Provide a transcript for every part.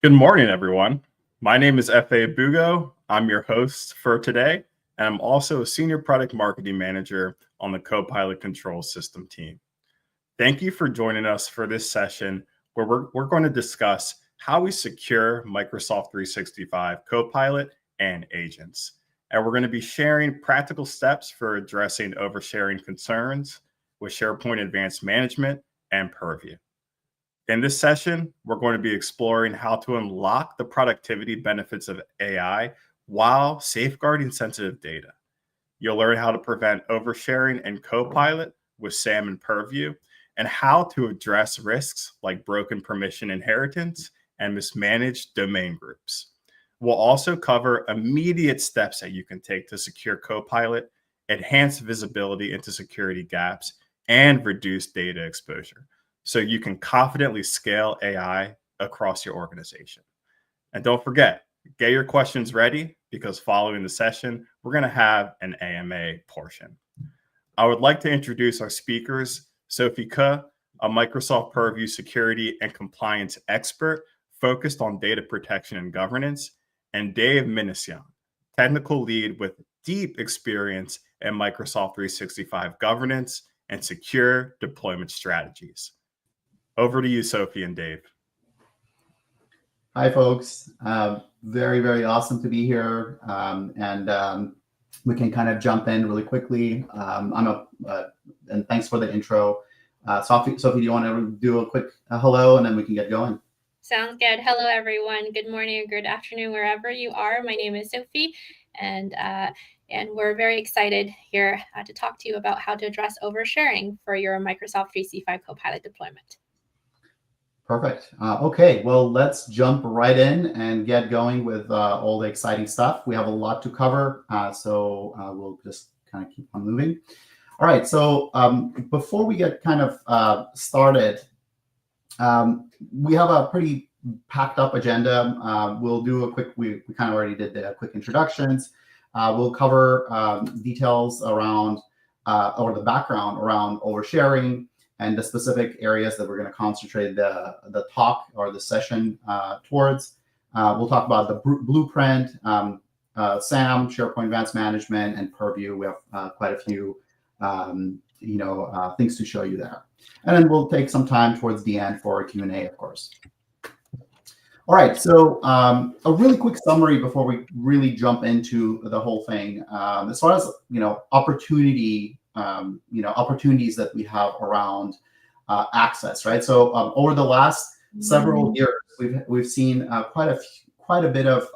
Good morning, everyone. My name is F.A. Bugo. I'm your host for today, and I'm also a Senior Product Marketing Manager on the Copilot Control System team. Thank you for joining us for this session where we're going to discuss how we secure Microsoft 365 Copilot and agents. And we're going to be sharing practical steps for addressing oversharing concerns with SharePoint Advanced Management and Purview. In this session, we're going to be exploring how to unlock the productivity benefits of AI while safeguarding sensitive data. You'll learn how to prevent oversharing in Copilot with SAM and Purview, and how to address risks like broken permission inheritance and mismanaged domain groups. We'll also cover immediate steps that you can take to secure Copilot, enhance visibility into security gaps, and reduce data exposure, so you can confidently scale AI across your organization. And don't forget, get your questions ready, because following the session, we're going to have an AMA portion. I would like to introduce our speakers, Sophie Ke, a Microsoft Purview security and compliance expert focused on data protection and governance, and Dave Minasyan, technical lead with deep experience in Microsoft 365 governance and secure deployment strategies. Over to you, Sophie and Dave. Hi, folks. Very, very awesome to be here. We can kind of jump in really quickly. And thanks for the intro. Sophie, do you want to do a quick hello, and then we can get going? Sounds good. Hello, everyone. Good morning or good afternoon, wherever you are. My name is Sophie, and we're very excited here to talk to you about how to address oversharing for your Microsoft 365 Copilot deployment. Perfect. Okay, well, let's jump right in and get going with all the exciting stuff. We have a lot to cover, so we'll just kind of keep on moving. All right, so before we get kind of started, we have a pretty packed up agenda. We'll do a quick, we kind of already did the quick introductions. We'll cover details around, or the background around oversharing, and the specific areas that we're going to concentrate the talk or the session towards. We'll talk about the blueprint, SAM, SharePoint Advanced Management, and Purview. We have quite a few things to show you there. And then we'll take some time towards the end for a Q&A, of course. All right, so a really quick summary before we really jump into the whole thing. As far as opportunities that we have around access, right? So over the last several years, we've seen quite a bit of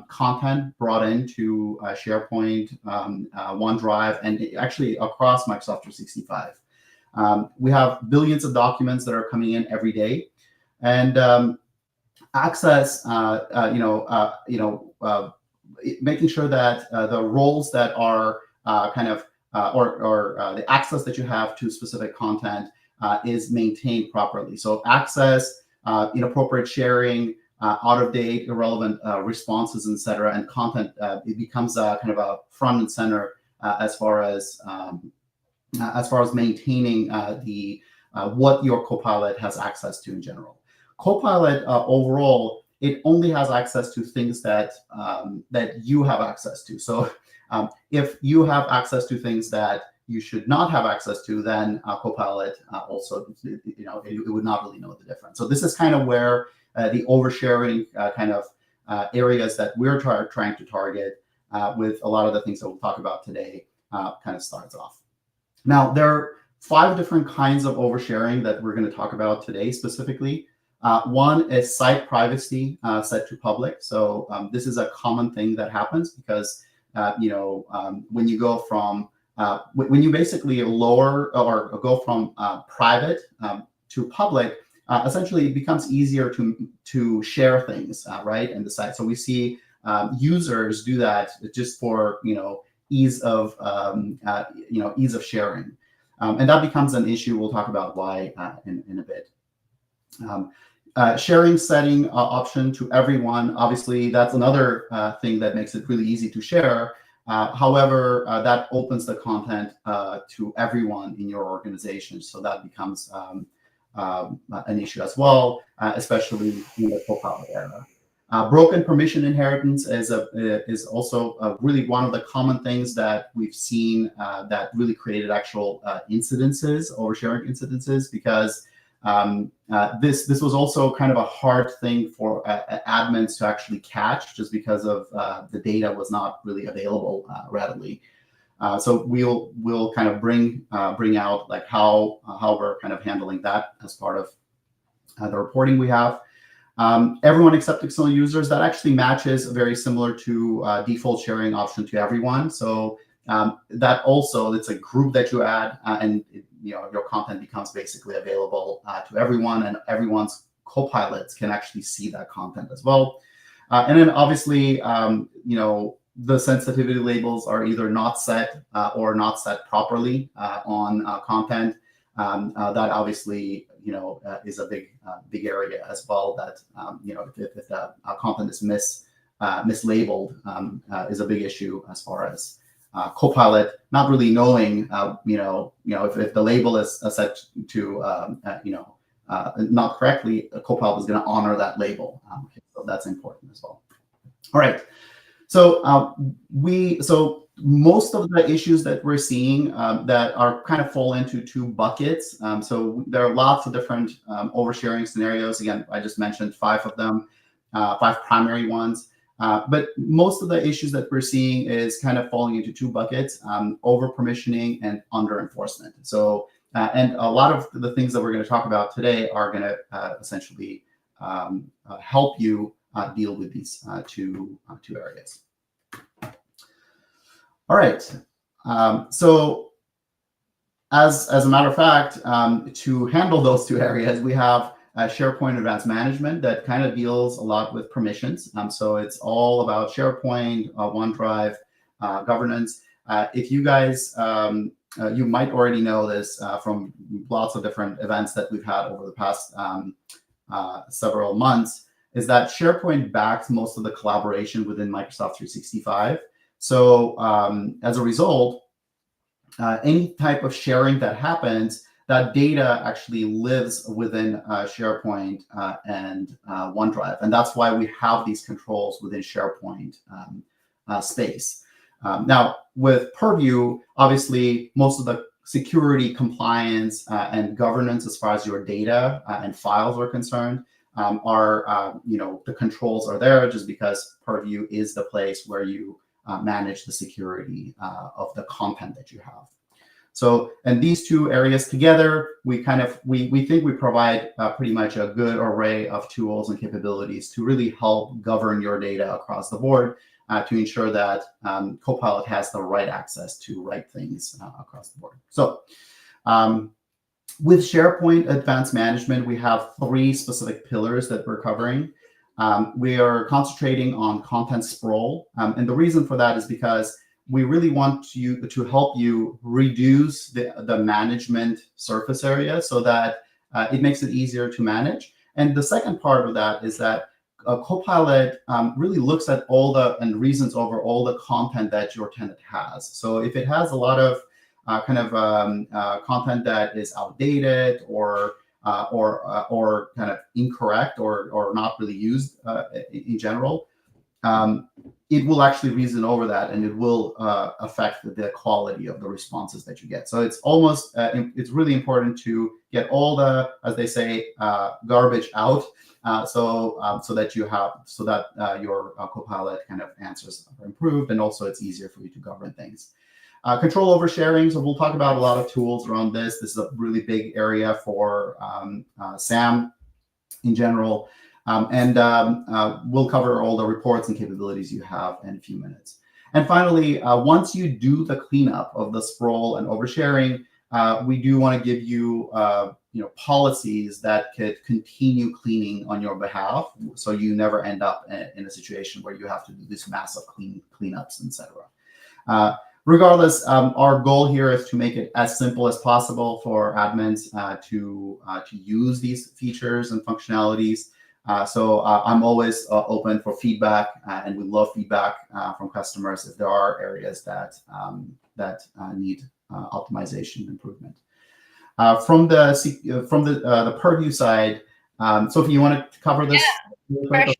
content brought into SharePoint, OneDrive, and actually across Microsoft 365. We have billions of documents that are coming in every day, and access, making sure that the roles that are or the access that you have to specific content is maintained properly. So access, inappropriate sharing, out of date, irrelevant responses, etc., and content, it becomes kind of a front and center as far as maintaining what your Copilot has access to in general. Copilot overall, it only has access to things that you have access to. So if you have access to things that you should not have access to, then Copilot also, it would not really know the difference. So this is kind of where the oversharing kind of areas that we're trying to target with a lot of the things that we'll talk about today kind of starts off. Now, there are 5 different kinds of oversharing that we're going to talk about today specifically. One is site privacy set to public. So this is a common thing that happens because when you go from when you basically lower or go from private to public, essentially it becomes easier to share things, right, in the site. So we see users do that just for ease of sharing, and that becomes an issue. We'll talk about why in a bit. Sharing setting option to everyone. Obviously, that's another thing that makes it really easy to share. However, that opens the content to everyone in your organization. So that becomes an issue as well, especially in the Copilot era. Broken permission inheritance is also really one of the common things that we've seen that really created actual oversharing incidences, because this was also kind of a hard thing for admins to actually catch, just because of the data was not really available readily. So we'll kind of bring out like how we're kind of handling that as part of the reporting we have. Everyone except external users, that actually matches very similar to default sharing option to everyone. So that also, it's a group that you add, and your content becomes basically available to everyone, and everyone's copilots can actually see that content as well. And then obviously, the sensitivity labels are either not set or not set properly on content. That obviously, is a big area as well. That if the content is mislabeled, is a big issue as far as Copilot not really knowing, if the label is set to not correctly, Copilot is going to honor that label. So that's important as well. All right. So most of the issues that we're seeing that are kind of fall into two buckets. So there are lots of different oversharing scenarios. Again, I just mentioned 5 of them, 5 primary ones. But most of the issues that we're seeing is kind of falling into 2 buckets: over permissioning and under enforcement. So and a lot of the things that we're going to talk about today are going to essentially help you deal with these two areas. All right. So as a matter of fact, to handle those 2 areas, we have SharePoint Advanced Management that kind of deals a lot with permissions. So it's all about SharePoint, OneDrive, governance. If you guys, you might already know this from lots of different events that we've had over the past several months, is that SharePoint backs most of the collaboration within Microsoft 365. So as a result, any type of sharing that happens, that data actually lives within SharePoint and OneDrive. And that's why we have these controls within SharePoint space. Now, with Purview, obviously, most of the security, compliance, and governance as far as your data and files are concerned are, the controls are there just because Purview is the place where you manage the security of the content that you have. So, and these 2 areas together, we think we provide pretty much a good array of tools and capabilities to really help govern your data across the board to ensure that Copilot has the right access to right things across the board. So, with SharePoint Advanced Management, we have 3 specific pillars that we're covering. We are concentrating on content sprawl. And the reason for that is because we really want you to help you reduce the management surface area so that it makes it easier to manage. And the second part of that is that Copilot really looks at and reasons over all the content that your tenant has. So if it has a lot of content that is outdated or kind of incorrect or not really used in general, it will actually reason over that, and it will affect the quality of the responses that you get. So it's it's really important to get all the, as they say, garbage out, so that your Copilot kind of answers are improved, and also it's easier for you to govern things. Control oversharing. So we'll talk about a lot of tools around this. This is a really big area for SAM in general. And we'll cover all the reports and capabilities you have in a few minutes. And finally, once you do the cleanup of the sprawl and oversharing, we do want to give you policies that could continue cleaning on your behalf, so you never end up in a situation where you have to do this massive cleanups, etc. Regardless, our goal here is to make it as simple as possible for admins to use these features and functionalities. So I'm always open for feedback, and we love feedback from customers if there are areas that need optimization improvement. From the Purview side, Sophie, you want to cover this? Yeah, for sure.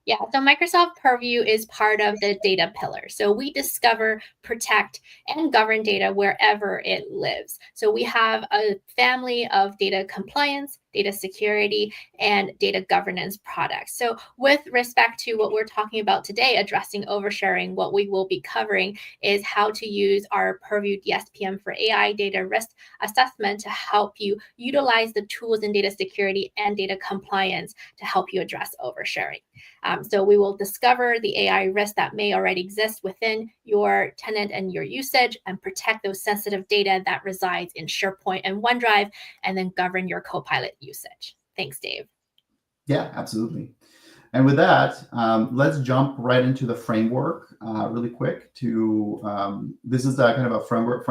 Yeah, so Microsoft Purview is part of the data pillar. So we discover, protect, and govern data wherever it lives. So we have a family of data compliance, data security, and data governance products. So with respect to what we're talking about today, addressing oversharing, what we will be covering is how to use our Purview DSPM for AI data risk assessment to help you utilize the tools in data security and data compliance to help you address oversharing. So we will discover the AI risks that may already exist within your tenant and your usage, and protect those sensitive data that resides in SharePoint and OneDrive, and then govern your Copilot usage. Thanks, Dave. Yeah, absolutely. And with that, let's jump right into the framework really quick. This is the kind of a framework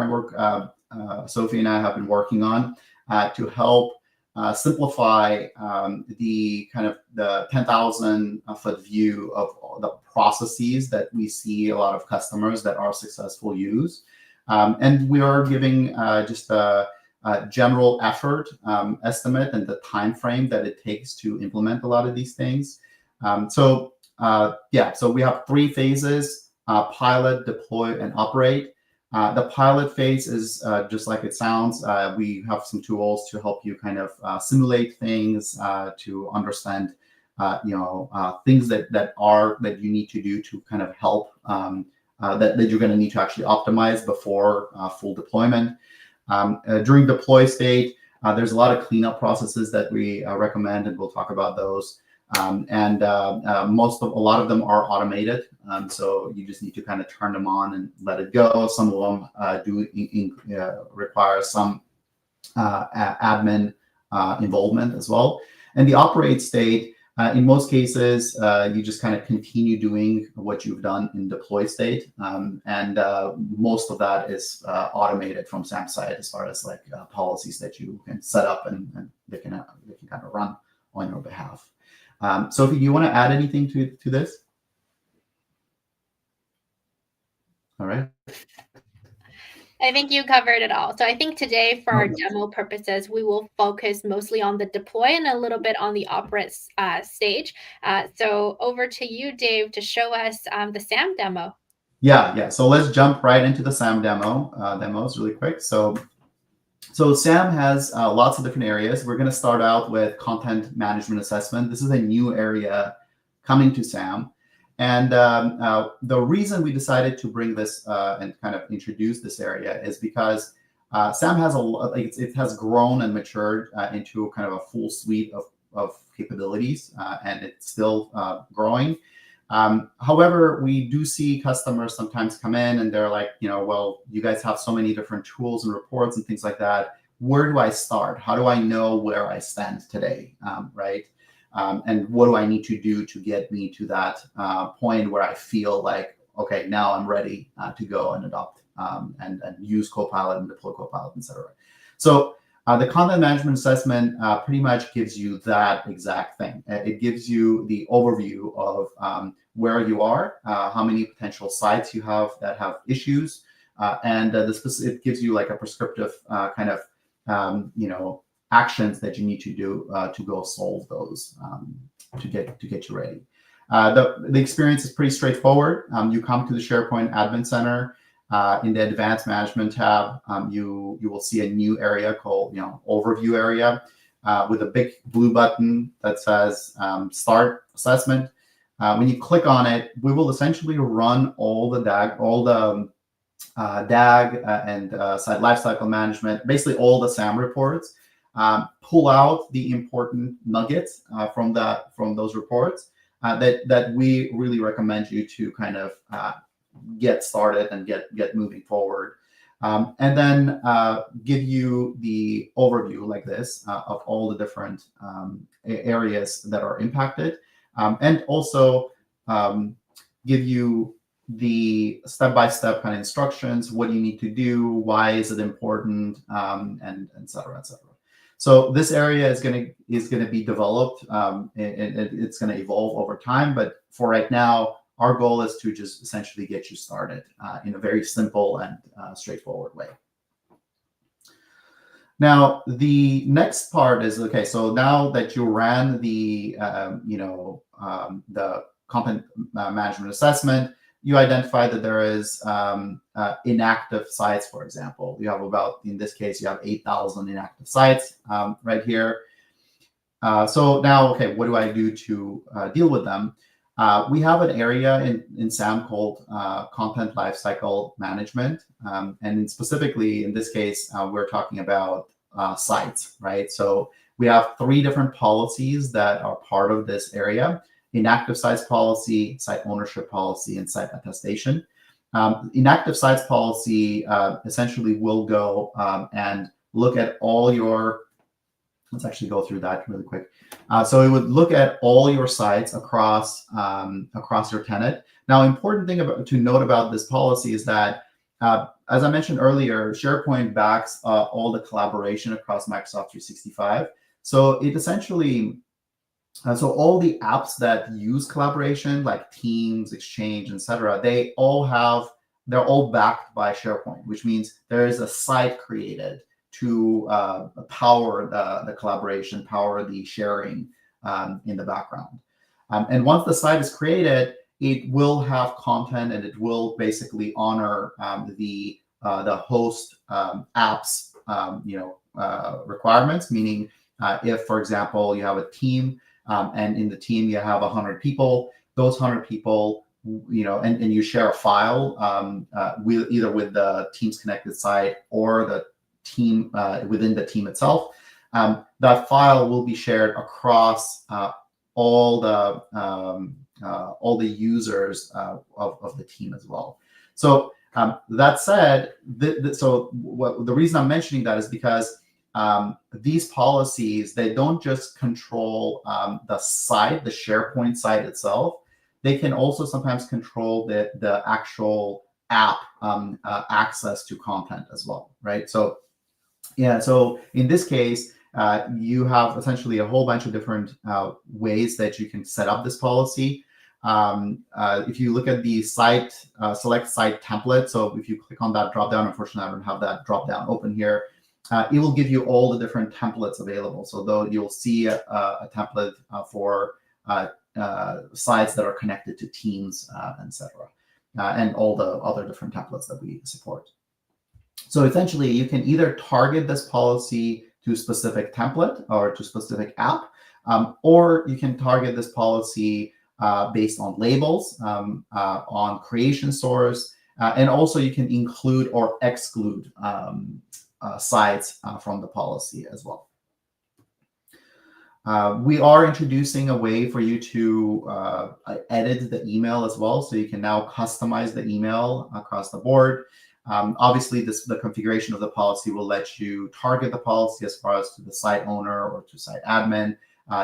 Sophie and I have been working on to help simplify the kind of the 10,000 foot view of all the processes that we see a lot of customers that are successful use. And we are giving just a general effort estimate and the time frame that it takes to implement a lot of these things. So we have 3 phases: pilot, deploy, and operate. The pilot phase is just like it sounds. We have some tools to help you kind of simulate things, to understand, things that you need to do to kind of help that you're going to need to actually optimize before full deployment. During deploy state, there's a lot of cleanup processes that we recommend, and we'll talk about those. A lot of them are automated, so you just need to kind of turn them on and let it go. Some of them require some admin involvement as well. And the operate state, in most cases, you just kind of continue doing what you've done in deploy state, and most of that is automated from SAM's side as far as like policies that you can set up and they can kind of run on your behalf. Sophie, do you want to add anything to this? All right. I think you covered it all. So I think today, for our demo purposes, we will focus mostly on the deploy and a little bit on the operate stage. So over to you, Dave, to show us the SAM demo. Yeah. So let's jump right into the SAM demos really quick. So SAM has lots of different areas. We're going to start out with content management assessment. This is a new area coming to SAM. And the reason we decided to bring this and kind of introduce this area is because SAM has it has grown and matured into kind of a full suite of capabilities, and it's still growing. However, we do see customers sometimes come in and they're like, well, you guys have so many different tools and reports and things like that. Where do I start? How do I know where I stand today, right? And what do I need to do to get me to that point where I feel like, okay, now I'm ready to go and adopt and use Copilot and deploy Copilot, etc. So the content management assessment pretty much gives you that exact thing. It gives you the overview of where you are, how many potential sites you have that have issues, and it gives you like a prescriptive kind of actions that you need to do to go solve those to get you ready. The experience is pretty straightforward. You come to the SharePoint Admin Center. In the Advanced Management tab, you will see a new area called Overview area with a big blue button that says Start Assessment. When you click on it, we will essentially run all the DAG, and site lifecycle management, basically all the SAM reports. Pull out the important nuggets from those reports that we really recommend you to kind of get started and get moving forward, and then give you the overview like this of all the different areas that are impacted, and also give you the step-by-step kind of instructions, what you need to do, why is it important, and et cetera, et cetera. So this area is going to be developed, and it's going to evolve over time. But for right now, our goal is to just essentially get you started in a very simple and straightforward way. Now, the next part is, okay, so now that you ran the content management assessment, you identify that there is inactive sites, for example. You have about, in this case, you have 8,000 inactive sites right here. So now, okay, what do I do to deal with them? We have an area in SAM called content lifecycle management. And specifically, in this case, we're talking about sites, right? So we have 3 different policies that are part of this area: inactive sites policy, site ownership policy, and site attestation. Inactive sites policy essentially will go and look at all your, let's actually go through that really quick. So it would look at all your sites across your tenant. Now, important thing to note about this policy is that, as I mentioned earlier, SharePoint backs all the collaboration across Microsoft 365. So it essentially, so all the apps that use collaboration, like Teams, Exchange, etc., they're all backed by SharePoint, which means there is a site created to power the collaboration, power the sharing in the background. And once the site is created, it will have content, and it will basically honor the host apps requirements. Meaning, if, for example, you have a team, and in the team you have 100 people, those 100 people, and you share a file either with the Teams connected site or the team within the team itself, that file will be shared across all the users of the team as well. So that said, the reason I'm mentioning that is because these policies, they don't just control the site, the SharePoint site itself. They can also sometimes control the actual app access to content as well, right? So yeah, so in this case, you have essentially a whole bunch of different ways that you can set up this policy. If you look at the site, select site template, so if you click on that dropdown, unfortunately, I don't have that dropdown open here, it will give you all the different templates available. So though you'll see a template for sites that are connected to Teams, etc., and all the other different templates that we support. So essentially, you can either target this policy to a specific template or to a specific app, or you can target this policy based on labels, on creation source, and also you can include or exclude sites from the policy as well. We are introducing a way for you to edit the email as well, so you can now customize the email across the board. Obviously, the configuration of the policy will let you target the policy as far as to the site owner or to site admin.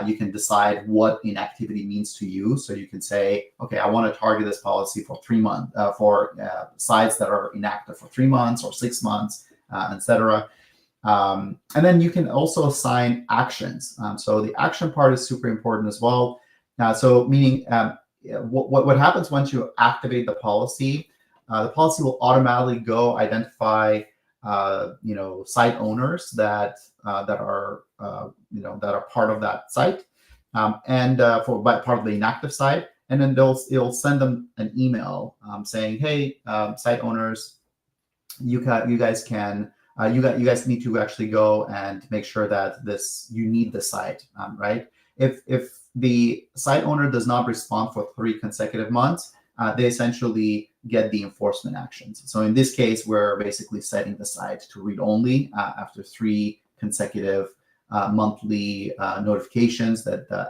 You can decide what inactivity means to you. So you can say, okay, I want to target this policy for 3 months, for sites that are inactive for 3 months or 6 months, etc. And then you can also assign actions. So the action part is super important as well. So meaning what happens once you activate the policy will automatically go identify site owners that are part of that site, and by part of the inactive site, and then it'll send them an email saying, hey, site owners, you guys need to actually go and make sure that you need the site, right? If the site owner does not respond for 3 consecutive months, they essentially get the enforcement actions. So in this case, we're basically setting the site to read only after 3 consecutive monthly notifications that the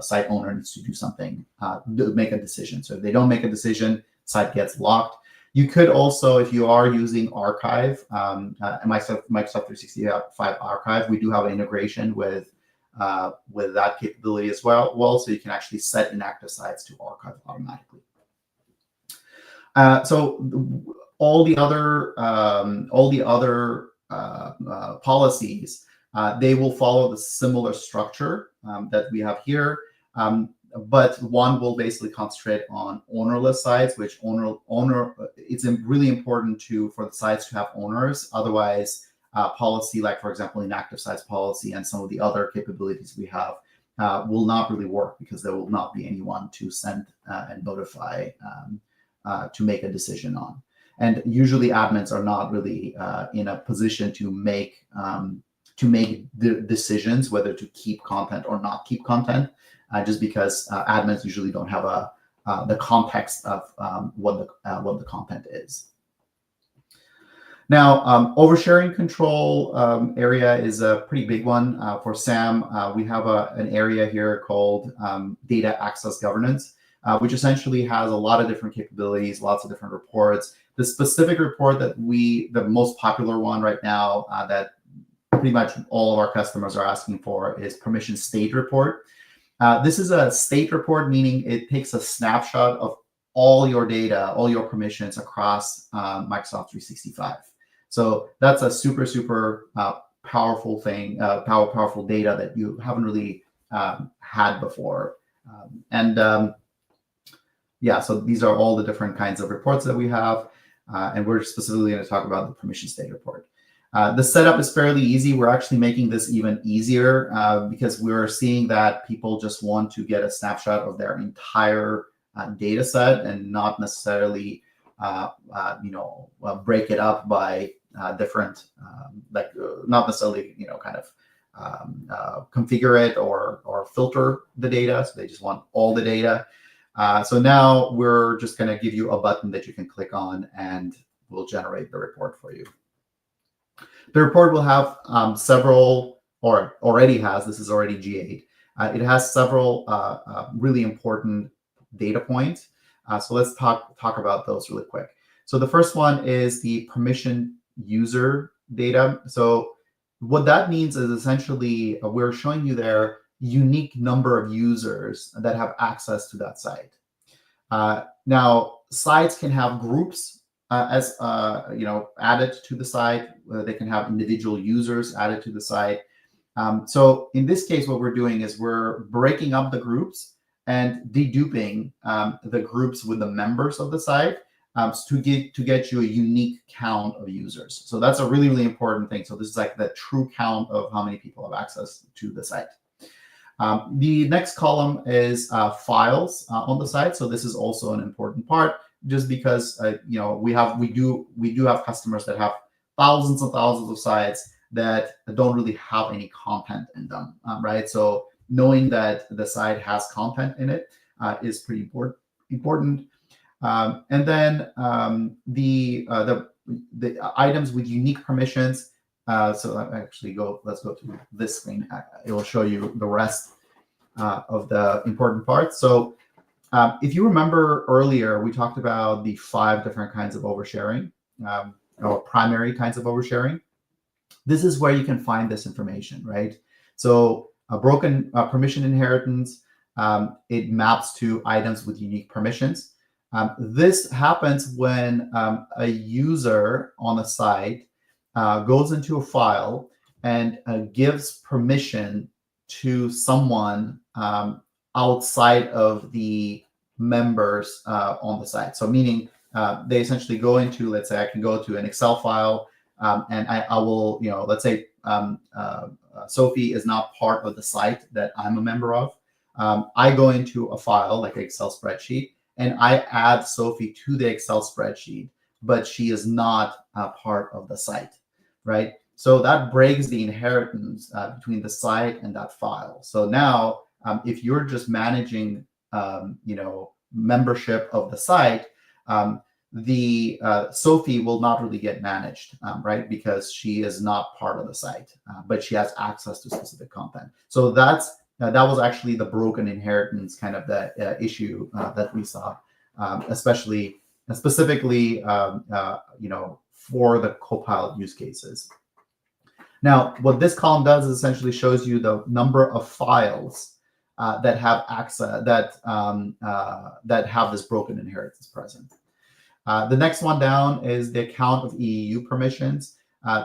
site owner needs to do something, make a decision. So if they don't make a decision, site gets locked. You could also, if you are using Archive, Microsoft 365 Archive, we do have an integration with that capability as well. So you can actually set inactive sites to archive automatically. So all the other policies, they will follow the similar structure that we have here, but one will basically concentrate on ownerless sites, which it's really important for the sites to have owners. Otherwise, policy like, for example, inactive sites policy and some of the other capabilities we have will not really work because there will not be anyone to send and notify to make a decision on. And usually admins are not really in a position to make the decisions whether to keep content or not keep content, just because admins usually don't have the context of what the content is. Now, oversharing control area is a pretty big one. For SAM, we have an area here called data access governance, which essentially has a lot of different capabilities, lots of different reports. The specific report that the most popular one right now that pretty much all of our customers are asking for is permission state report. This is a state report, meaning it takes a snapshot of all your data, all your permissions across Microsoft 365. So that's a super, super powerful thing, powerful data that you haven't really had before. Yeah, so these are all the different kinds of reports that we have. And we're specifically going to talk about the permission state report. The setup is fairly easy. We're actually making this even easier because we're seeing that people just want to get a snapshot of their entire data set and not necessarily break it up by different, not necessarily, configure it or filter the data. So they just want all the data. So now we're just going to give you a button that you can click on and we'll generate the report for you. The report will have several, or already has, this is already G8. It has several really important data points. So let's talk about those really quick. So the first one is the permission user data. So what that means is essentially we're showing you their unique number of users that have access to that site. Now, sites can have groups added to the site. They can have individual users added to the site. So in this case, what we're doing is we're breaking up the groups and deduping the groups with the members of the site to get you a unique count of users. So that's a really, really important thing. So this is like the true count of how many people have access to the site. The next column is files on the site. So this is also an important part, just because we do have customers that have thousands and thousands of sites that don't really have any content in them, right? So knowing that the site has content in it is pretty important. And then the items with unique permissions. So let's go to this screen. It will show you the rest of the important parts. So if you remember earlier, we talked about the 5 different kinds of oversharing, or primary kinds of oversharing. This is where you can find this information, right? So a broken permission inheritance, it maps to items with unique permissions. This happens when a user on a site goes into a file and gives permission to someone outside of the members on the site. So meaning they essentially go into, let's say I can go to an Excel file and I will, let's say Sophie is not part of the site that I'm a member of. I go into a file like an Excel spreadsheet and I add Sophie to the Excel spreadsheet, but she is not a part of the site, right? So that breaks the inheritance between the site and that file. So now if you're just managing, membership of the site, the Sophie will not really get managed, right? Because she is not part of the site, but she has access to specific content. So that was actually the broken inheritance kind of the issue that we saw, specifically, for the Copilot use cases. Now, what this column does is essentially shows you the number of files that have access, that have this broken inheritance present. The next one down is the count of EEU permissions.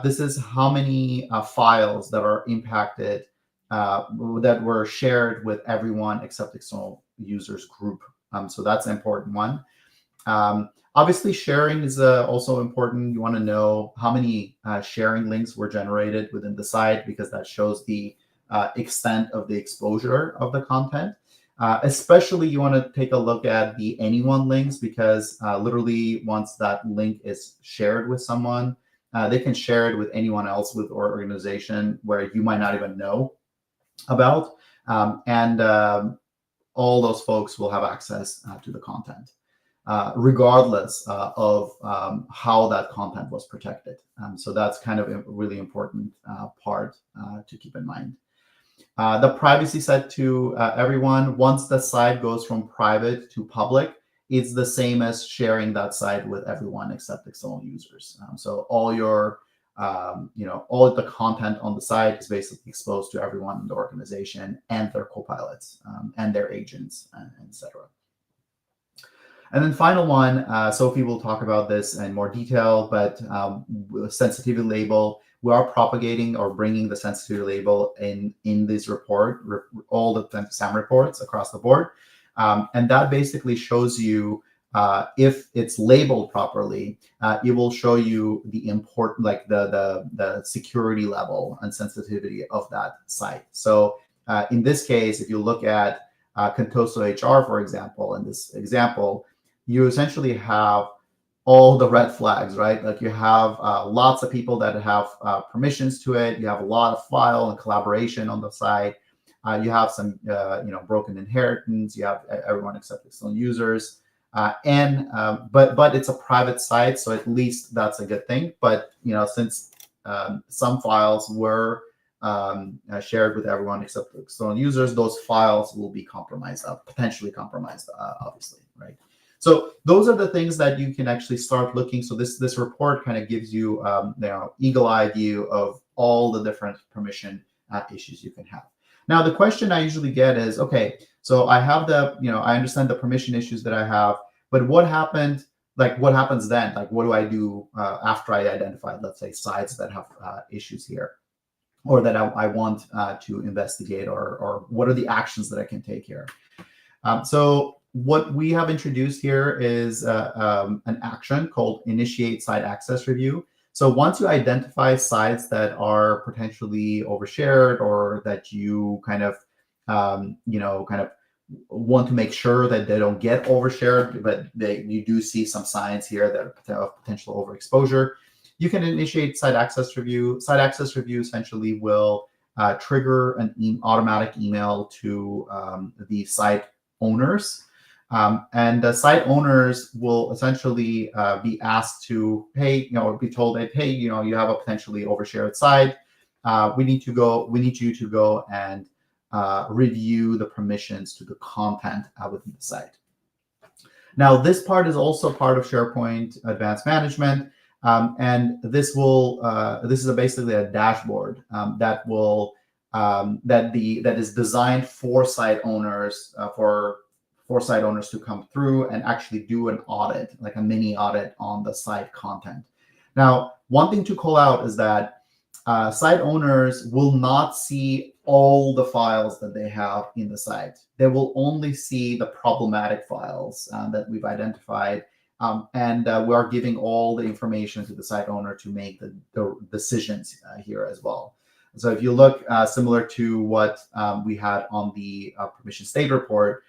This is how many files that are impacted that were shared with everyone except external users group. So that's an important one. Obviously, sharing is also important. You want to know how many sharing links were generated within the site, because that shows the extent of the exposure of the content. Especially you want to take a look at the anyone links, because literally once that link is shared with someone, they can share it with anyone else with or organization where you might not even know about. And all those folks will have access to the content, regardless of how that content was protected. So that's kind of a really important part to keep in mind. The privacy set to everyone. Once the site goes from private to public, it's the same as sharing that site with everyone except external users. So all your, all of the content on the site is basically exposed to everyone in the organization and their co-pilots and their agents, etc. And then final one, Sophie will talk about this in more detail, but sensitivity label. We are propagating or bringing the sensitivity label in this report, all the SAM reports across the board. And that basically shows you if it's labeled properly, it will show you the important, like the security level and sensitivity of that site. So in this case, if you look at Contoso HR, for example, in this example, you essentially have all the red flags, right? Like you have lots of people that have permissions to it. You have a lot of file and collaboration on the site. You have some, broken inheritance. You have everyone except external users, but it's a private site, so at least that's a good thing. But since some files were shared with everyone except external users, those files will be compromised, potentially compromised, obviously, right? So those are the things that you can actually start looking. So this report kind of gives you, eagle-eye view of all the different permission issues you can have. Now, the question I usually get is, okay, so I have I understand the permission issues that I have, but what happened? Like, what happens then? Like, what do I do after I identify, let's say, sites that have issues here, or that I want to investigate, or what are the actions that I can take here? So what we have introduced here is an action called Initiate Site Access Review. So once you identify sites that are potentially overshared, or that you kind of want to make sure that they don't get overshared, but you do see some signs here that are of potential overexposure, you can initiate Site Access Review. Site Access Review essentially will trigger an automatic email to the site owners. And the site owners will essentially be asked to, hey, be told that, hey, you have a potentially overshared site. We need you to go and review the permissions to the content within the site. Now, this part is also part of SharePoint Advanced Management, and this is basically a dashboard that is designed for site owners for site owners to come through and actually do an audit, like a mini audit on the site content. Now, one thing to call out is that site owners will not see all the files that they have in the site. They will only see the problematic files that we've identified, and we are giving all the information to the site owner to make the decisions here as well. So if you look similar to what we had on the permission state report,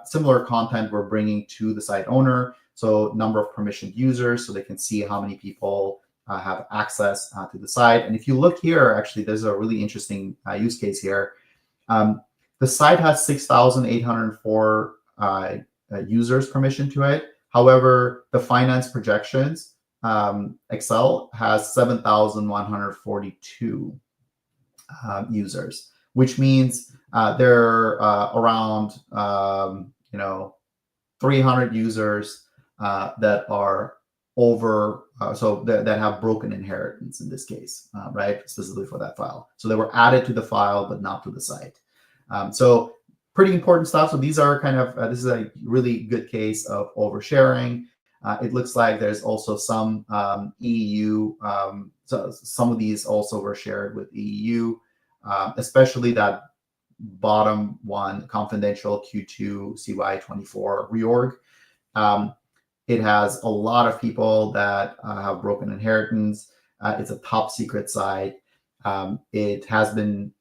similar content we're bringing to the site owner. So number of permissioned users, so they can see how many people have access to the site. And if you look here, actually, there's a really interesting use case here. The site has 6,804 users permission to it. However, the finance projections, Excel has 7,142 users, which means there are around 300 users that are over, that have broken inheritance in this case, right? Specifically for that file. So they were added to the file, but not to the site. So pretty important stuff. So these are kind of, this is a really good case of oversharing. It looks like there's also some EU, so some of these also were shared with EU, especially that bottom one, confidential Q2 CY24 reorg. It has a lot of people that have broken inheritance. It's a top secret site. It has been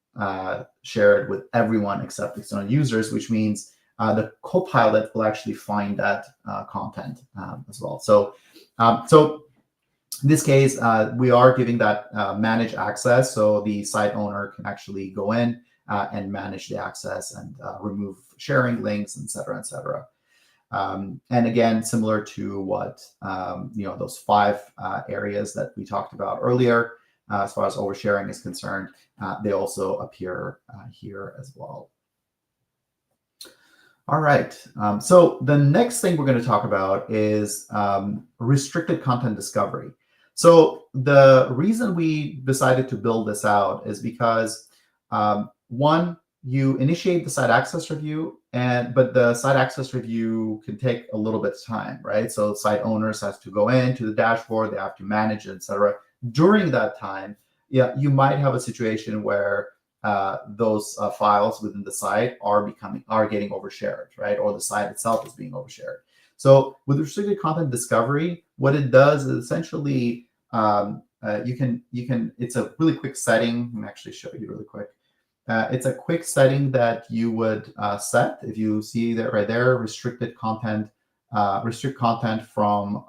shared with everyone except external users, which means the Copilot will actually find that content as well. So in this case, we are giving that manage access, so the site owner can actually go in and manage the access and remove sharing links, et cetera, et cetera. And again, similar to what those 5 areas that we talked about earlier, as far as oversharing is concerned, they also appear here as well. All right. So the next thing we're going to talk about is restricted content discovery. So the reason we decided to build this out is because one, you initiate the site access review, but the site access review can take a little bit of time, right? So site owners have to go into the dashboard, they have to manage it, et cetera. During that time, you might have a situation where those files within the site are getting overshared, right? Or the site itself is being overshared. So with restricted content discovery, what it does is essentially it's a really quick setting. Let me actually show you really quick. It's a quick setting that you would set. If you see that right there, restrict content from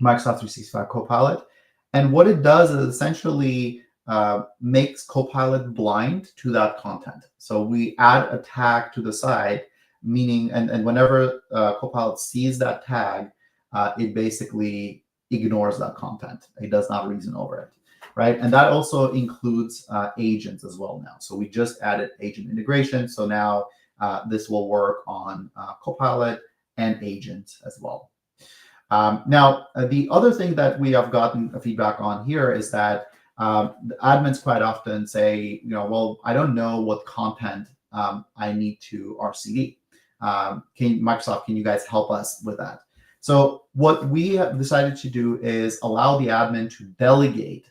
Microsoft 365 Copilot. And what it does is essentially makes Copilot blind to that content. So we add a tag to the side, meaning, and whenever Copilot sees that tag, it basically ignores that content. It does not reason over it, right? And that also includes agents as well now. So we just added agent integration. So now this will work on Copilot and agents as well. Now, the other thing that we have gotten feedback on here is that the admins quite often say, well, I don't know what content I need to RCD. Microsoft, can you guys help us with that? So what we have decided to do is allow the admin to delegate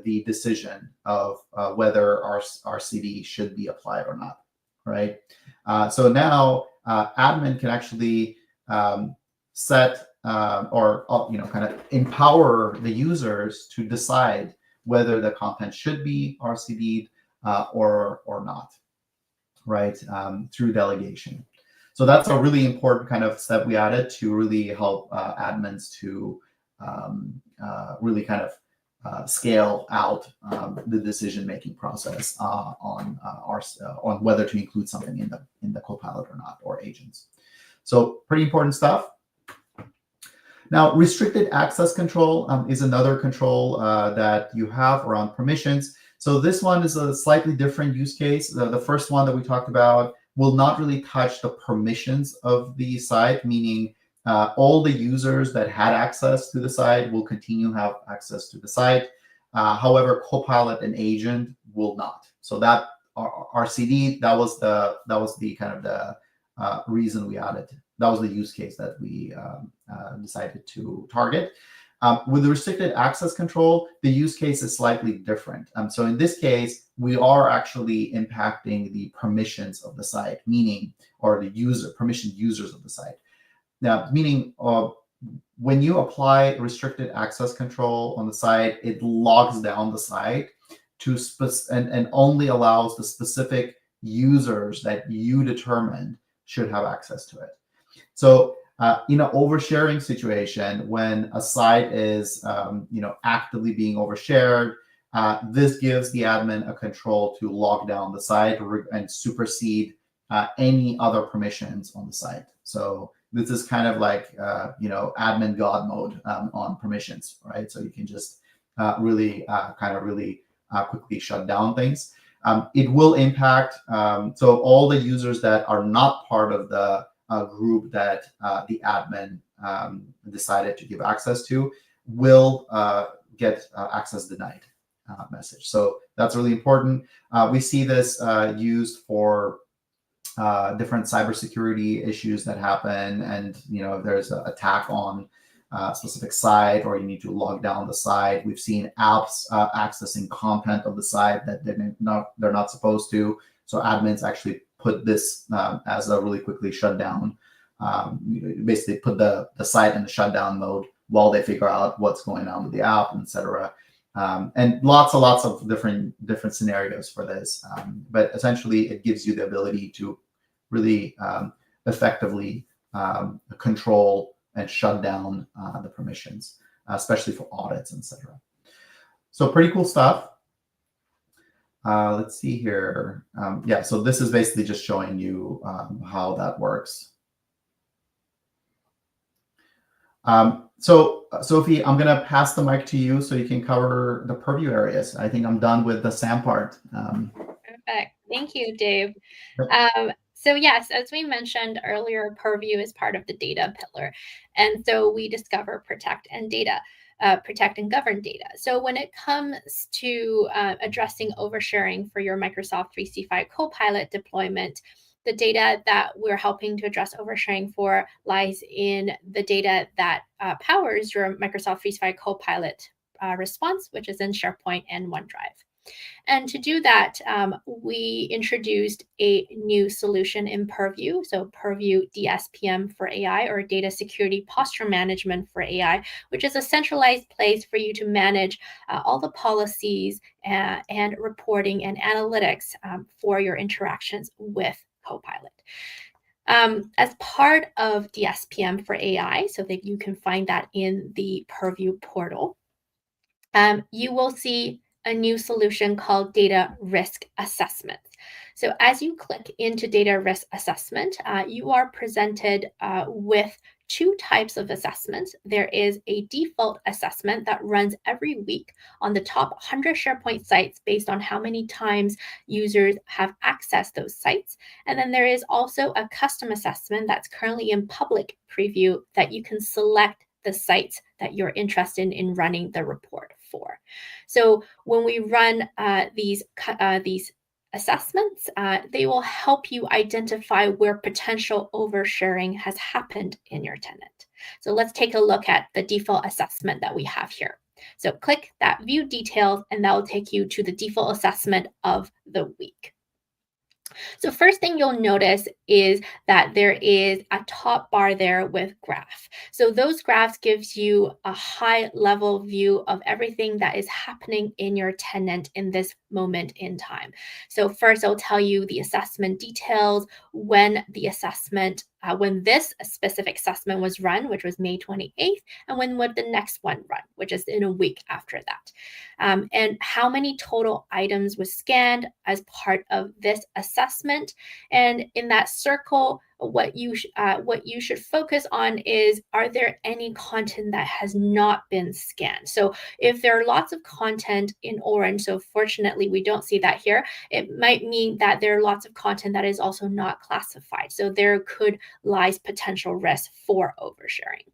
the decision of whether our RCD should be applied or not, right? So now admin can actually set or kind of empower the users to decide whether the content should be RCD'd or not, right? Through delegation. So that's a really important kind of step we added to really help admins to really kind of scale out the decision-making process on whether to include something in the Copilot or not, or agents. So pretty important stuff. Now, restricted access control is another control that you have around permissions. So this one is a slightly different use case. The first one that we talked about will not really touch the permissions of the site, meaning all the users that had access to the site will continue to have access to the site. However, Copilot and agent will not. So that RCD, that was the kind of the reason we added. That was the use case that we decided to target. With the restricted access control, the use case is slightly different. So in this case, we are actually impacting the permissions of the site, meaning, or the permissioned users of the site. Now, meaning when you apply restricted access control on the site, it logs down the site to and only allows the specific users that you determined should have access to it. So in an oversharing situation, when a site is actively being overshared, this gives the admin a control to lock down the site and supersede any other permissions on the site. So this is kind of like admin God mode on permissions, right? So you can just really quickly shut down things. It will impact so all the users that are not part of the group that the admin decided to give access to will get access denied message. So that's really important. We see this used for different cybersecurity issues that happen, and if there's an attack on a specific site, or you need to log down the site. We've seen apps accessing content of the site that they're not supposed to. So admins actually put this as a really quickly shutdown. Basically put the site in the shutdown mode while they figure out what's going on with the app, etc. And lots and lots of different scenarios for this. But essentially, it gives you the ability to really effectively control and shut down the permissions, especially for audits, etc. So pretty cool stuff. Let's see here. Yeah, so this is basically just showing you how that works. So Sophie, I'm going to pass the mic to you so you can cover the Purview areas. I think I'm done with the SAM part. Perfect. Thank you, Dave. Yep. So yes, as we mentioned earlier, Purview is part of the data pillar. And so we discover, protect, and protect and govern data. So when it comes to addressing oversharing for your Microsoft 365 Copilot deployment, the data that we're helping to address oversharing for lies in the data that powers your Microsoft 365 Copilot response, which is in SharePoint and OneDrive. And to do that, we introduced a new solution in Purview, so Purview DSPM for AI, or Data Security Posture Management for AI, which is a centralized place for you to manage all the policies and reporting and analytics for your interactions with Copilot. As part of DSPM for AI, so that you can find that in the Purview portal, you will see a new solution called Data Risk Assessment. So as you click into Data Risk Assessment, you are presented with two types of assessments. There is a default assessment that runs every week on the top 100 SharePoint sites based on how many times users have accessed those sites. And then there is also a custom assessment that's currently in public preview that you can select the sites that you're interested in running the report for. So when we run these assessments, they will help you identify where potential oversharing has happened in your tenant. So let's take a look at the default assessment that we have here. So click that view details, and that will take you to the default assessment of the week. So first thing you'll notice is that there is a top bar there with graph. So those graphs gives you a high level view of everything that is happening in your tenant in this moment in time. So first I'll tell you the assessment details, when this specific assessment was run, which was May 28th, and when would the next one run, which is in a week after that. And how many total items was scanned as part of this assessment. And in that circle, what you should focus on is, are there any content that has not been scanned? So if there are lots of content in orange, so fortunately we don't see that here, it might mean that there are lots of content that is also not classified. So there could lies potential risk for oversharing.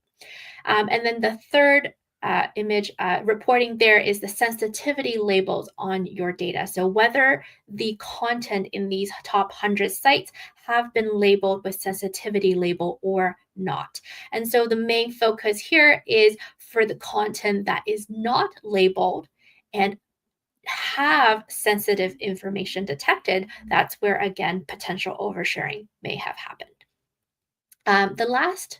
And then the third image reporting there is the sensitivity labels on your data. So whether the content in these top 100 sites have been labeled with sensitivity label or not. And so the main focus here is for the content that is not labeled and have sensitive information detected. That's where, again, potential oversharing may have happened. The last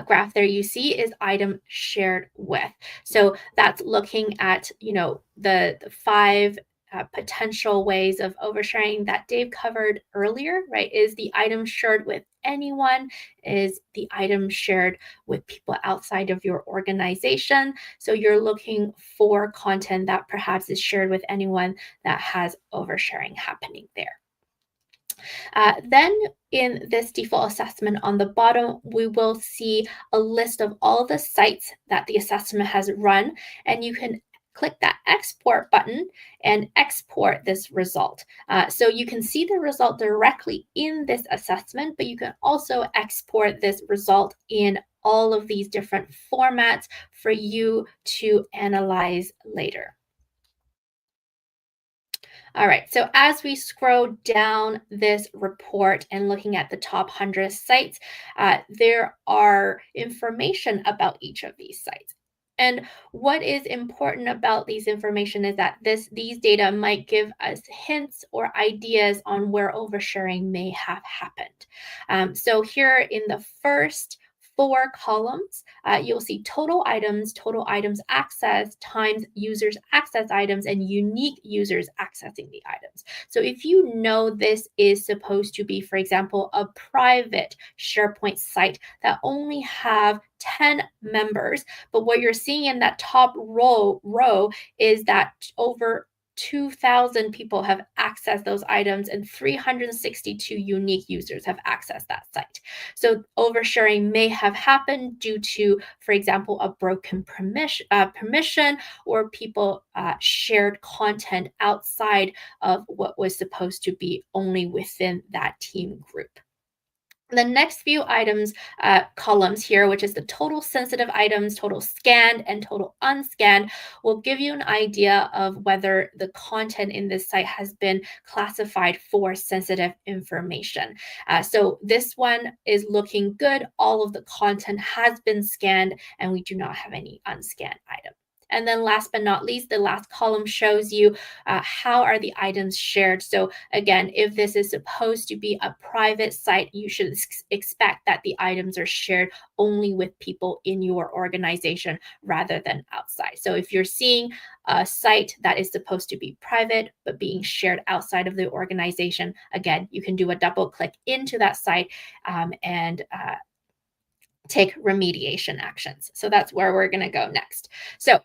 graph there you see is item shared with. So that's looking at, the 5 potential ways of oversharing that Dave covered earlier, right? Is the item shared with anyone? Is the item shared with people outside of your organization? So you're looking for content that perhaps is shared with anyone that has oversharing happening there. Then in this default assessment on the bottom, we will see a list of all the sites that the assessment has run, and you can click that export button and export this result. So you can see the result directly in this assessment, but you can also export this result in all of these different formats for you to analyze later. All right, so as we scroll down this report and looking at the top 100 sites, there are information about each of these sites. And what is important about these information is that these data might give us hints or ideas on where oversharing may have happened. So here in the first 4 columns. You'll see total items accessed times users access items and unique users accessing the items. So if you know this is supposed to be, for example, a private SharePoint site that only have 10 members, but what you're seeing in that top row is that over 2,000 people have accessed those items and 362 unique users have accessed that site. So oversharing may have happened due to, for example, a broken permission or people shared content outside of what was supposed to be only within that team group. The next few items, columns here, which is the total sensitive items, total scanned, and total unscanned, will give you an idea of whether the content in this site has been classified for sensitive information. So this one is looking good. All of the content has been scanned, and we do not have any unscanned items. And then last but not least, the last column shows you how are the items shared. So again, if this is supposed to be a private site, you should expect that the items are shared only with people in your organization rather than outside. So if you're seeing a site that is supposed to be private but being shared outside of the organization, again, you can do a double click into that site and take remediation actions. So that's where we're going to go next. So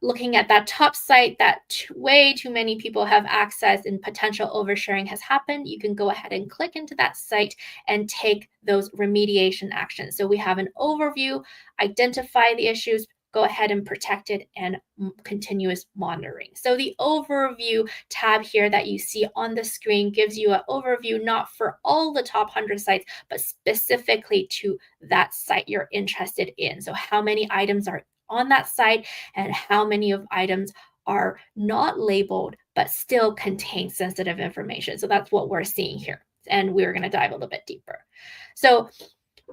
looking at that top site that way too many people have access and potential oversharing has happened, you can go ahead and click into that site and take those remediation actions. So we have an overview, identify the issues, go ahead and protect it, and continuous monitoring. So the overview tab here that you see on the screen gives you an overview not for all the top 100 sites, but specifically to that site you're interested in. So how many items are on that site and how many of items are not labeled but still contain sensitive information. So that's what we're seeing here. And we're going to dive a little bit deeper. So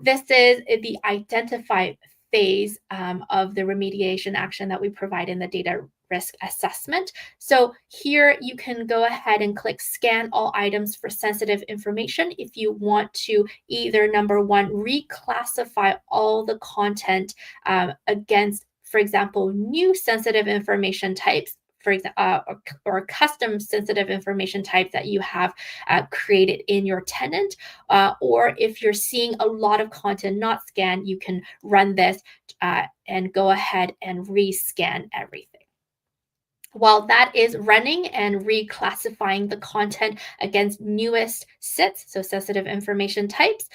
this is the identify phase of the remediation action that we provide in the data risk assessment. So here you can go ahead and click scan all items for sensitive information if you want to either, number one, reclassify all the content against, for example, new sensitive information types, for example, or custom sensitive information types that you have created in your tenant. Or if you're seeing a lot of content not scanned, you can run this and go ahead and rescan everything. While that is running and reclassifying the content against newest SITs, so sensitive information types,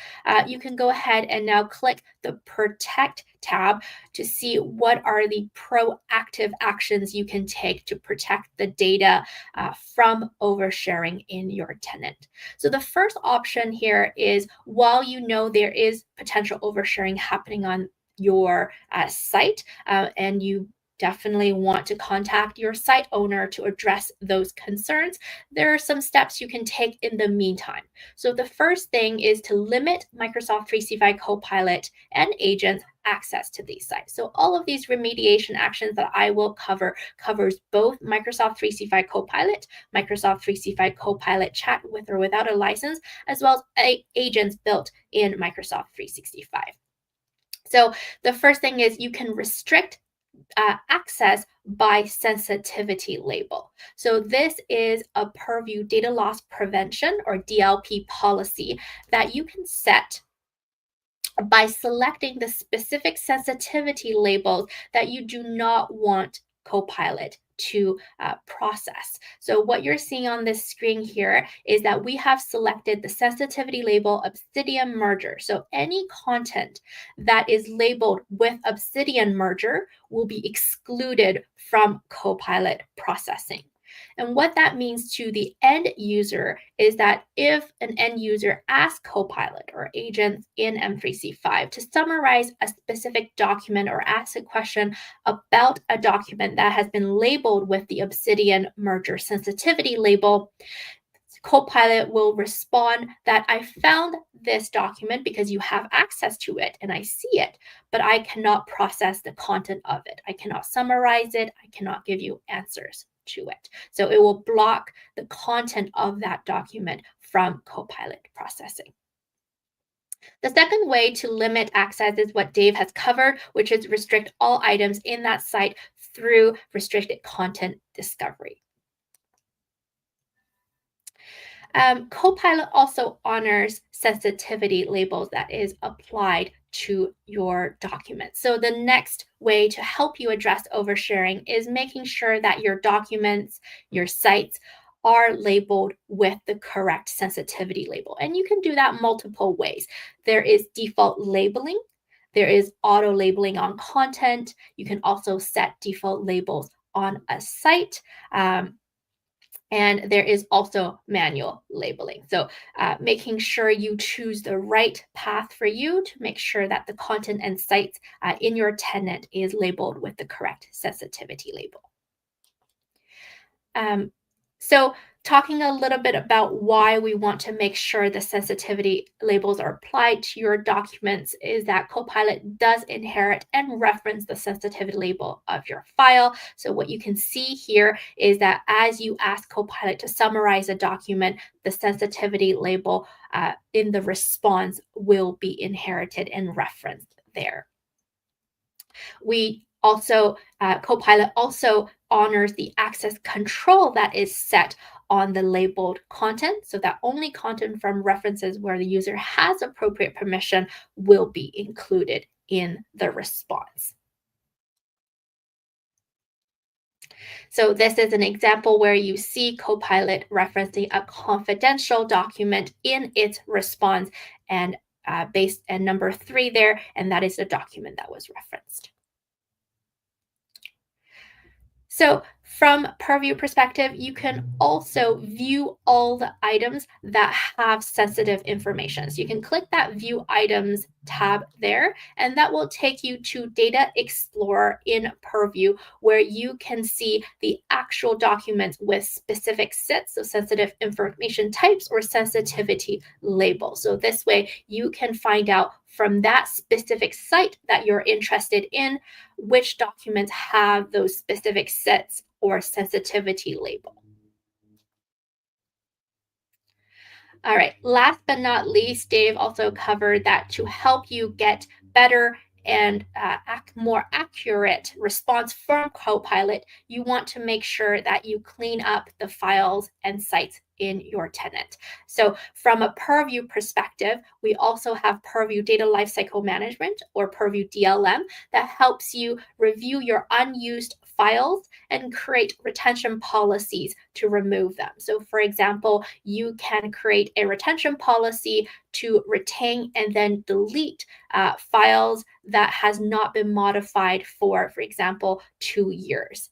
you can go ahead and now click the Protect tab to see what are the proactive actions you can take to protect the data from oversharing in your tenant. So the first option here is, while you know there is potential oversharing happening on your site and you definitely want to contact your site owner to address those concerns, there are some steps you can take in the meantime. So the first thing is to limit Microsoft 365 Copilot and agents access to these sites. So all of these remediation actions that I will cover covers both Microsoft 365 Copilot, Microsoft 365 Copilot chat with or without a license, as well as agents built in Microsoft 365. So the first thing is you can restrict access by sensitivity label. So this is a Purview data loss prevention or DLP policy that you can set by selecting the specific sensitivity labels that you do not want Copilot to process. So what you're seeing on this screen here is that we have selected the sensitivity label Obsidian merger. So any content that is labeled with Obsidian merger will be excluded from Copilot processing. And what that means to the end user is that if an end user asks Copilot or agents in M3C5 to summarize a specific document or ask a question about a document that has been labeled with the Obsidian merger sensitivity label, Copilot will respond that I found this document because you have access to it and I see it, but I cannot process the content of it. I cannot summarize it. I cannot give you answers to it. So it will block the content of that document from Copilot processing. The second way to limit access is what Dave has covered, which is restrict all items in that site through restricted content discovery. Copilot also honors sensitivity labels that is applied to your document. So the next way to help you address oversharing is making sure that your documents, your sites are labeled with the correct sensitivity label. And you can do that multiple ways. There is default labeling. There is auto labeling on content. You can also set default labels on a site. And there is also manual labeling. So making sure you choose the right path for you to make sure that the content and sites in your tenant is labeled with the correct sensitivity label. So talking a little bit about why we want to make sure the sensitivity labels are applied to your documents is that Copilot does inherit and reference the sensitivity label of your file. So what you can see here is that as you ask Copilot to summarize a document, the sensitivity label in the response will be inherited and referenced there. Copilot also honors the access control that is set on the labeled content, so that only content from references where the user has appropriate permission will be included in the response. So this is an example where you see Copilot referencing a confidential document in its response and number 3 there, and that is the document that was referenced. So from Purview perspective, you can also view all the items that have sensitive information. So you can click that View Items tab there, and that will take you to Data Explorer in Purview, where you can see the actual documents with specific sets of sensitive information types or sensitivity labels. So this way you can find out from that specific site that you're interested in which documents have those specific sets or sensitivity label. All right, last but not least, Dave also covered that to help you get better and more accurate response from Copilot, you want to make sure that you clean up the files and sites in your tenant. So from a Purview perspective, we also have Purview Data Lifecycle Management, or Purview DLM, that helps you review your unused files and create retention policies to remove them. So for example, you can create a retention policy to retain and then delete files that has not been modified for example, 2 years.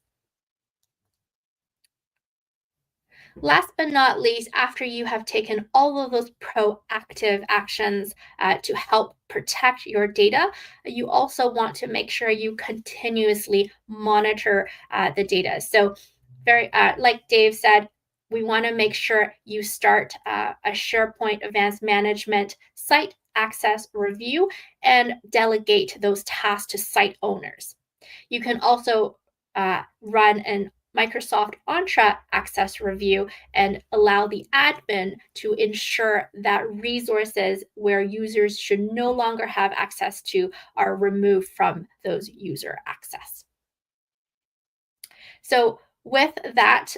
Last but not least, after you have taken all of those proactive actions to help protect your data, you also want to make sure you continuously monitor the data. So like Dave said, we want to make sure you start a SharePoint Advanced Management site access review and delegate those tasks to site owners. You can also run an Microsoft Entra access review and allow the admin to ensure that resources where users should no longer have access to are removed from those user access. So with that,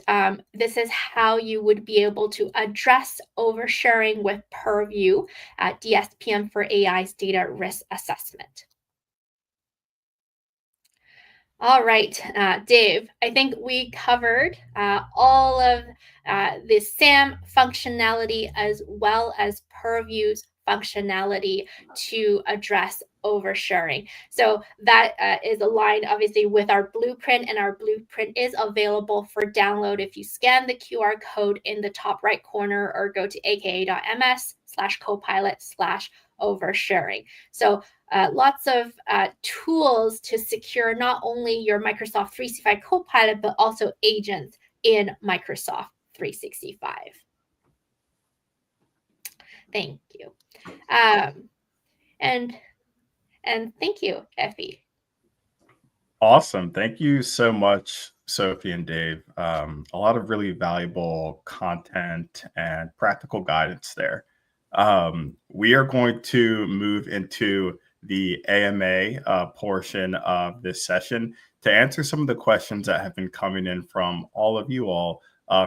this is how you would be able to address oversharing with Purview DSPM for AI's data risk assessment. All right, Dave, I think we covered all of the SAM functionality as well as Purview's functionality to address oversharing. So that is aligned obviously with our blueprint, and our blueprint is available for download if you scan the QR code in the top right corner or go to aka.ms/copilot/oversharing. So lots of tools to secure not only your Microsoft 365 Copilot, but also agents in Microsoft 365. Thank you. And thank you, Effie. Awesome. Thank you so much, Sophie and Dave. A lot of really valuable content and practical guidance there. We are going to move into the AMA portion of this session to answer some of the questions that have been coming in from all of you all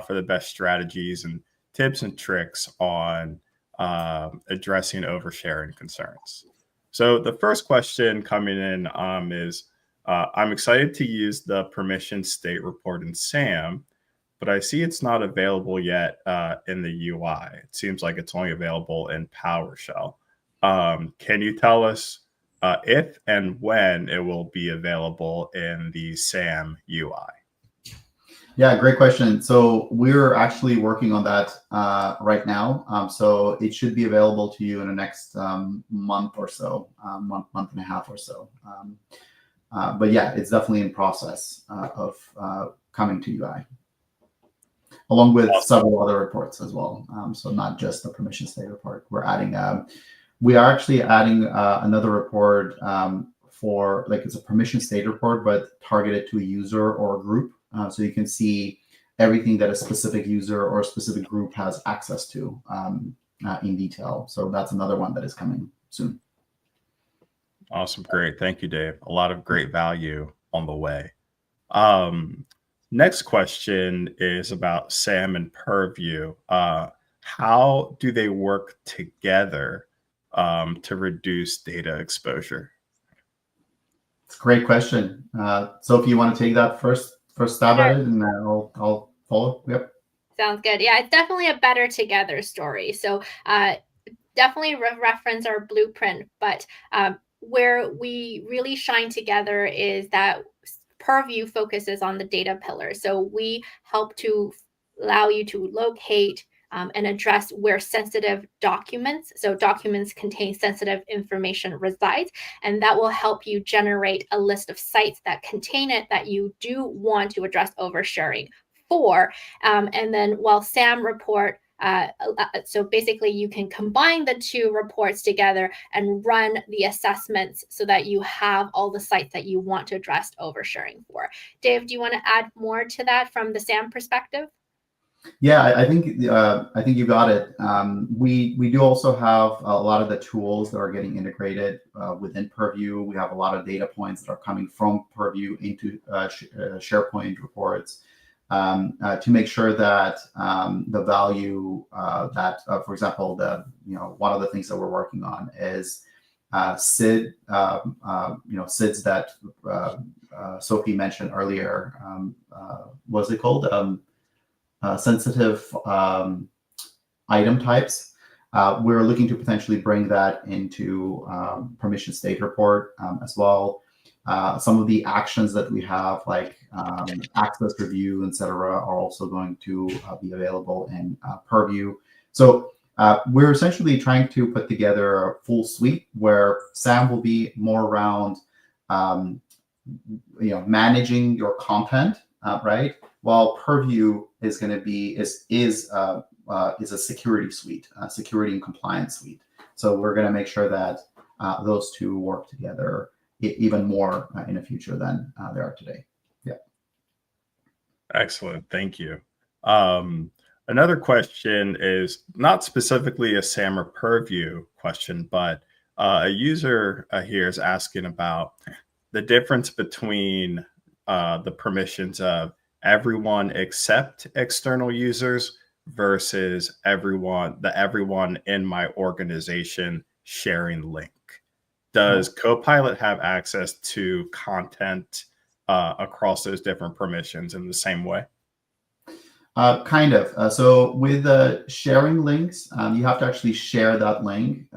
for the best strategies and tips and tricks on addressing oversharing concerns. So the first question coming in is, I'm excited to use the permission state report in SAM, but I see it's not available yet in the UI. It seems like it's only available in PowerShell. Can you tell us if and when it will be available in the SAM UI? Yeah, great question. So we're actually working on that right now. So it should be available to you in the next month or so, month and a half or so. But yeah, it's definitely in process of coming to UI, along with several other reports as well. So not just the permission state report. We are actually adding another report for, like, it's a permission state report, but targeted to a user or a group. So you can see everything that a specific user or a specific group has access to in detail. So that's another one that is coming soon. Awesome. Great. Thank you, Dave. A lot of great value on the way. Next question is about SAM and Purview. How do they work together to reduce data exposure? It's a great question. Sophie, you want to take that first stab at it, and then I'll follow? Yep. Sounds good. Yeah, it's definitely a better together story. So definitely reference our blueprint, but where we really shine together is that Purview focuses on the data pillar. So we help to allow you to locate and address where sensitive documents, so documents contain sensitive information, resides, and that will help you generate a list of sites that contain it that you do want to address oversharing for. And then while SAM report, so basically you can combine the two reports together and run the assessments so that you have all the sites that you want to address oversharing for. Dave, do you want to add more to that from the SAM perspective? Yeah, I think you got it. We do also have a lot of the tools that are getting integrated within Purview. We have a lot of data points that are coming from Purview into SharePoint reports to make sure that the value that, for example, one of the things that we're working on is SID, SIDs that Sophie mentioned earlier. What was it called? Sensitive item types. We're looking to potentially bring that into permission state report as well. Some of the actions that we have, like access review, etc., are also going to be available in Purview. So we're essentially trying to put together a full suite where SAM will be more around managing your content, right? While Purview is going to be is a security suite, security and compliance suite. So we're going to make sure that those two work together even more in the future than they are today. Yeah. Excellent. Thank you. Another question is not specifically a SAM or Purview question, but a user here is asking about the difference between the permissions of everyone except external users versus everyone in my organization sharing link. Does Copilot have access to content across those different permissions in the same way? Kind of. So with sharing links, you have to actually share that link,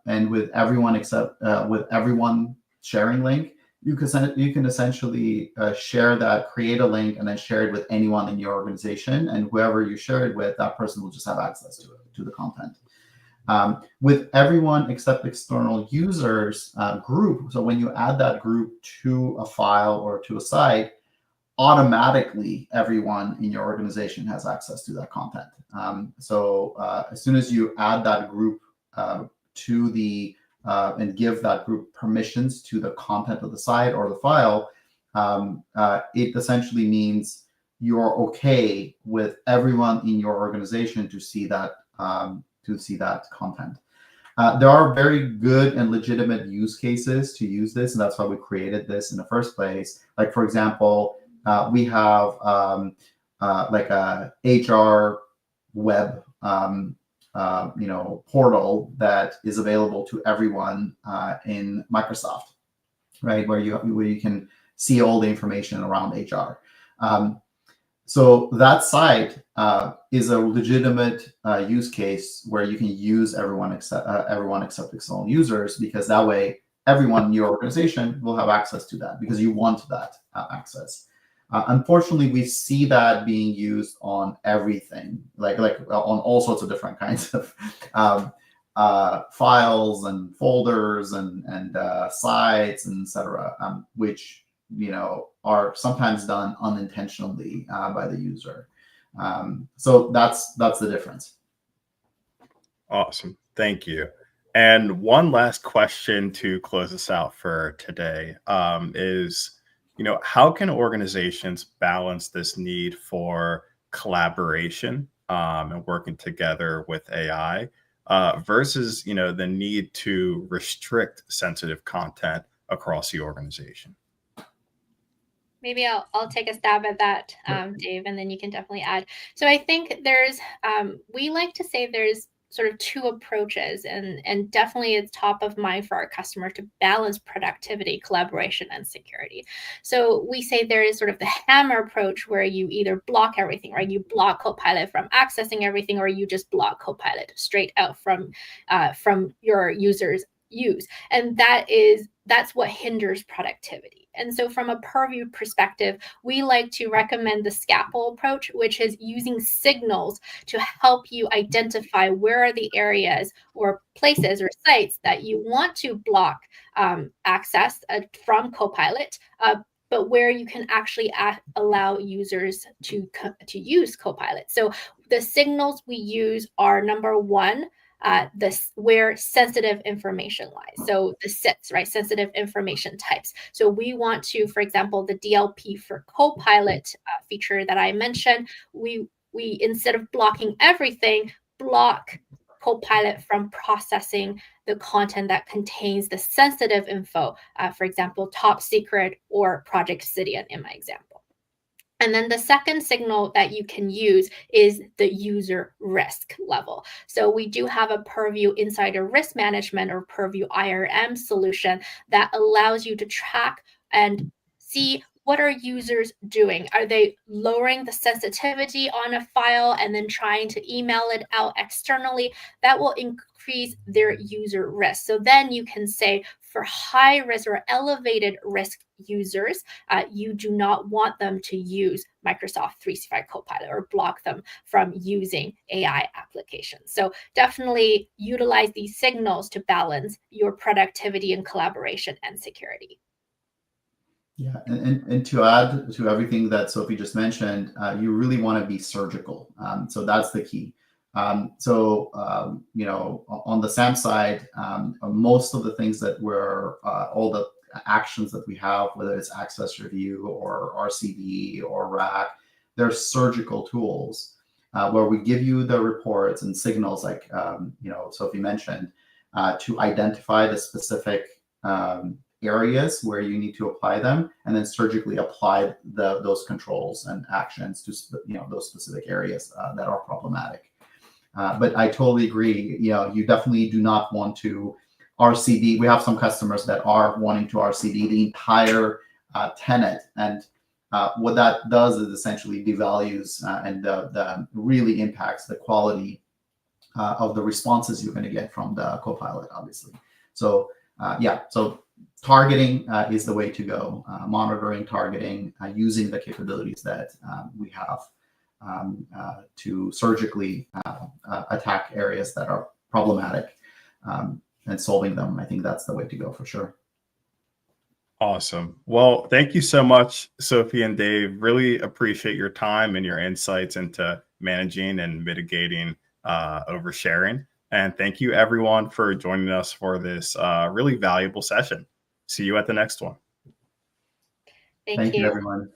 and with everyone except with everyone sharing link, you can essentially share that, create a link, and then share it with anyone in your organization, and whoever you share it with, that person will just have access to the content. With everyone except external users group, so when you add that group to a file or to a site, automatically everyone in your organization has access to that content. So as soon as you add that group to the and give that group permissions to the content of the site or the file, it essentially means you're okay with everyone in your organization to see that see that content. There are very good and legitimate use cases to use this, and that's why we created this in the first place. Like, for example, we have like a HR web portal that is available to everyone in Microsoft, right? Where you can see all the information around HR. So that site is a legitimate use case where you can use everyone except external users, because that way everyone in your organization will have access to that because you want that access. Unfortunately, we see that being used on everything, like on all sorts of different kinds of files and folders and sites, and etc., which are sometimes done unintentionally by the user. So that's the difference. Awesome. Thank you. And one last question to close us out for today is, how can organizations balance this need for collaboration and working together with AI versus, the need to restrict sensitive content across the organization? Maybe I'll take a stab at that, Dave, and then you can definitely add. So I think there's, we like to say there's sort of two approaches, and definitely it's top of mind for our customer to balance productivity, collaboration, and security. So we say there is sort of the hammer approach, where you either block everything, right? You block Copilot from accessing everything, or you just block Copilot straight out from your users' use, and that's what hinders productivity. And so from a Purview perspective, we like to recommend the scaffold approach, which is using signals to help you identify where are the areas or places or sites that you want to block access from Copilot, but where you can actually allow users to use Copilot. So the signals we use are, number one, where sensitive information lies. So the SITs, right? Sensitive information types. So we want to, for example, the DLP for Copilot feature that I mentioned, we instead of blocking everything, block Copilot from processing the content that contains the sensitive info, for example, top secret or Project Obsidian in my example. And then the second signal that you can use is the user risk level. So we do have a Purview Insider Risk Management, or Purview IRM solution, that allows you to track and see what are users doing. Are they lowering the sensitivity on a file and then trying to email it out externally? That will increase their user risk. So then you can say, for high risk or elevated risk users, you do not want them to use Microsoft 365 Copilot, or block them from using AI applications. So definitely utilize these signals to balance your productivity and collaboration and security. Yeah, and to add to everything that Sophie just mentioned, you really want to be surgical. So that's the key. On the SAM side, most of the things that all the actions that we have, whether it's access review or RCD or RAC, they're surgical tools where we give you the reports and signals, like Sophie mentioned, to identify the specific areas where you need to apply them, and then surgically apply those controls and actions to those specific areas that are problematic. But I totally agree. You definitely do not want to RCD. We have some customers that are wanting to RCD the entire tenant, and what that does is essentially devalues and really impacts the quality of the responses you're going to get from the Copilot, obviously. So so targeting is the way to go. Monitoring, targeting, using the capabilities that we have to surgically attack areas that are problematic and solving them. I think that's the way to go for sure. Awesome. Well, thank you so much, Sophie and Dave. Really appreciate your time and your insights into managing and mitigating oversharing. And thank you, everyone, for joining us for this really valuable session. See you at the next one. Thank you, you, everyone.